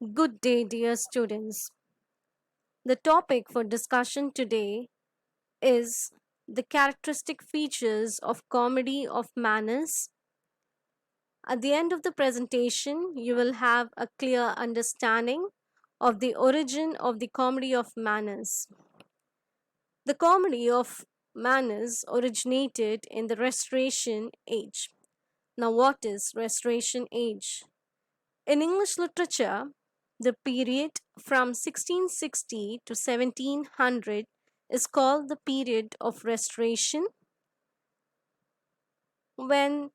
Good day, dear students. The topic for discussion today is the characteristic features of comedy of manners. At the end of the presentation, you will have a clear understanding of the origin of the comedy of manners. The comedy of manners originated in the Restoration Age. Now, what is Restoration Age? In English literature, the period from 1660 to 1700 is called the period of Restoration, when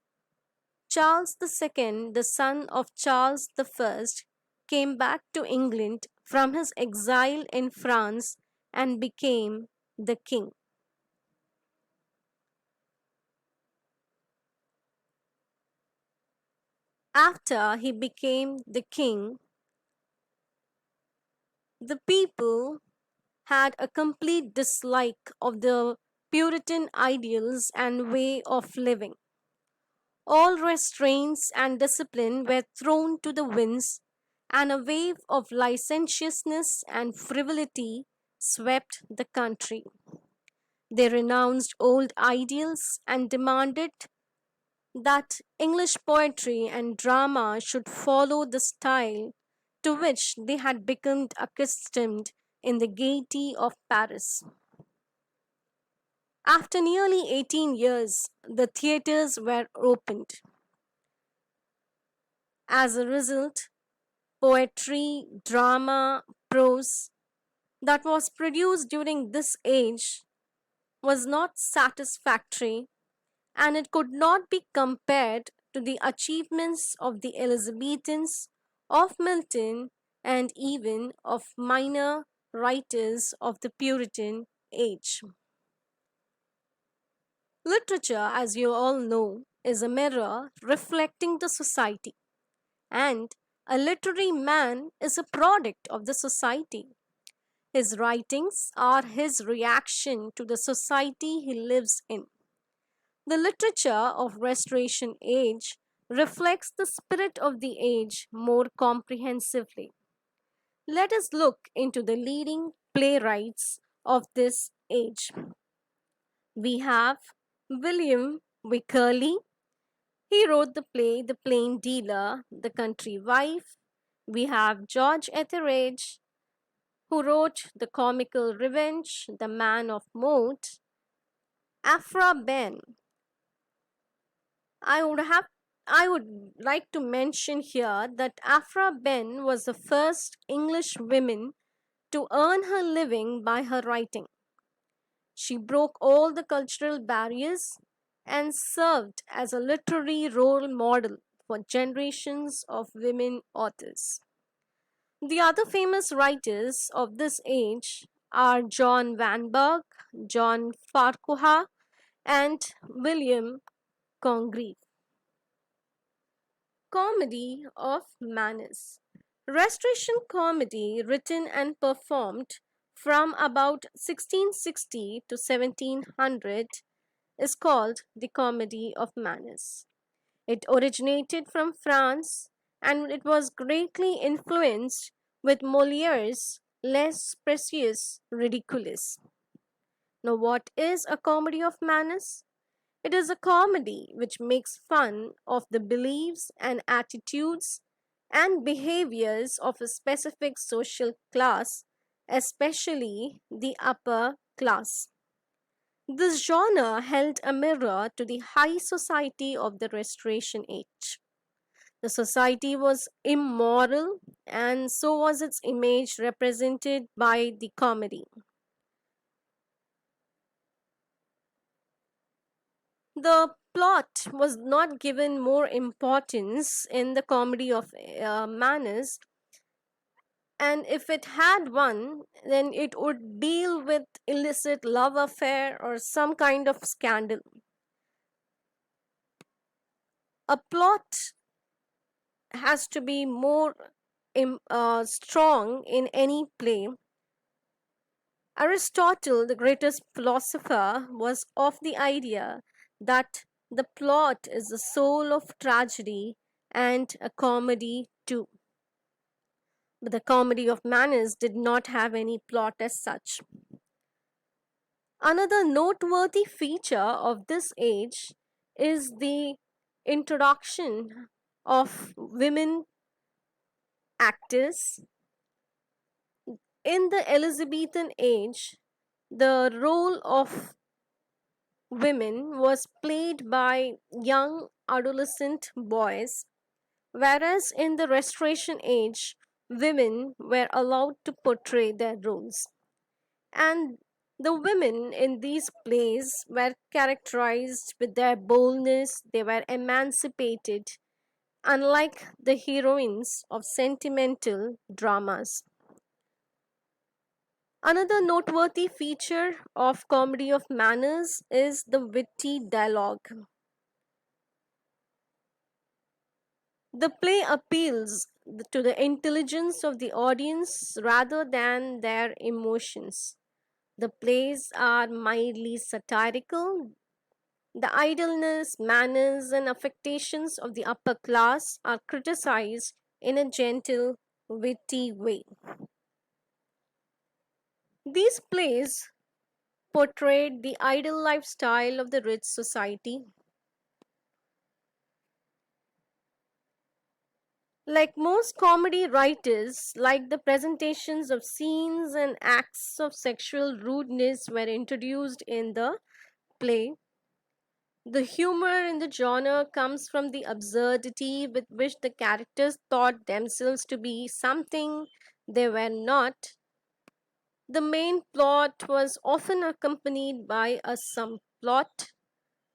Charles II, the son of Charles I, came back to England from his exile in France and became the king. After he became the king, the people had a complete dislike of the Puritan ideals and way of living. All restraints and discipline were thrown to the winds, and a wave of licentiousness and frivolity swept the country. They renounced old ideals and demanded that English poetry and drama should follow the style to which they had become accustomed in the gaiety of Paris. After nearly 18 years, the theatres were opened. As a result, poetry, drama, prose that was produced during this age was not satisfactory, and it could not be compared to the achievements of the Elizabethans, of Milton, and even of minor writers of the Puritan age. Literature, as you all know, is a mirror reflecting the society, and a literary man is a product of the society. His writings are his reaction to the society he lives in. The literature of Restoration Age reflects the spirit of the age more comprehensively. Let us look into the leading playwrights of this age. We have William Wycherley. He wrote the play The Plain Dealer, The Country Wife. We have George Etheredge, who wrote The Comical Revenge, The Man of Moat. Aphra Behn. I would have I would like to mention here that Aphra Behn was the first English woman to earn her living by her writing. She broke all the cultural barriers and served as a literary role model for generations of women authors. The other famous writers of this age are John Vanberg, John Farquhar, and William Congreve. Comedy of manners. Restoration comedy, written and performed from about 1660 to 1700, is called the Comedy of Manners. It originated from France, and it was greatly influenced with Moliere's Les Precieux Ridiculous. Now, what is a comedy of manners? It is a comedy which makes fun of the beliefs and attitudes and behaviors of a specific social class, especially the upper class. This genre held a mirror to the high society of the Restoration Age. The society was immoral, and so was its image represented by the comedy. The plot was not given more importance in the comedy of manners, and if it had one, then it would deal with illicit love affair or some kind of scandal. A plot has to be more strong in any play. Aristotle, the greatest philosopher, was of the idea that the plot is the soul of tragedy and a comedy too. But the Comedy of Manners did not have any plot as such. Another noteworthy feature of this age is the introduction of women actors. In the Elizabethan age, the role of women was played by young adolescent boys, whereas in the Restoration age, women were allowed to portray their roles. And the women in these plays were characterized with their boldness, they were emancipated, unlike the heroines of sentimental dramas. Another noteworthy feature of Comedy of Manners is the witty dialogue. The play appeals to the intelligence of the audience rather than their emotions. The plays are mildly satirical. The idleness, manners, and affectations of the upper class are criticized in a gentle, witty way. These plays portrayed the idle lifestyle of the rich society. Like most comedy writers, like the presentations of scenes and acts of sexual rudeness were introduced in the play. The humor in the genre comes from the absurdity with which the characters thought themselves to be something they were not. The main plot was often accompanied by a subplot,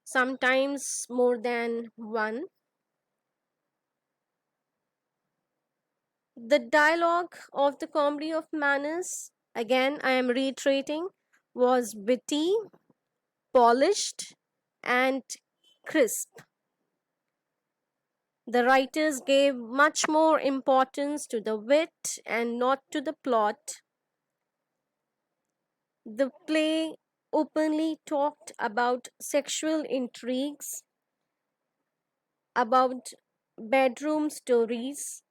sometimes more than one. The dialogue of the Comedy of Manners, again I am reiterating, was witty, polished, and crisp. The writers gave much more importance to the wit and not to the plot. The play openly talked about sexual intrigues, about bedroom stories.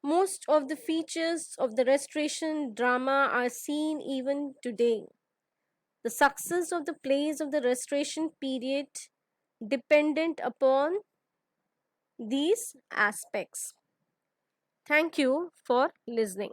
Most of the features of the Restoration drama are seen even today. The success of the plays of the Restoration period dependent upon these aspects. Thank you for listening.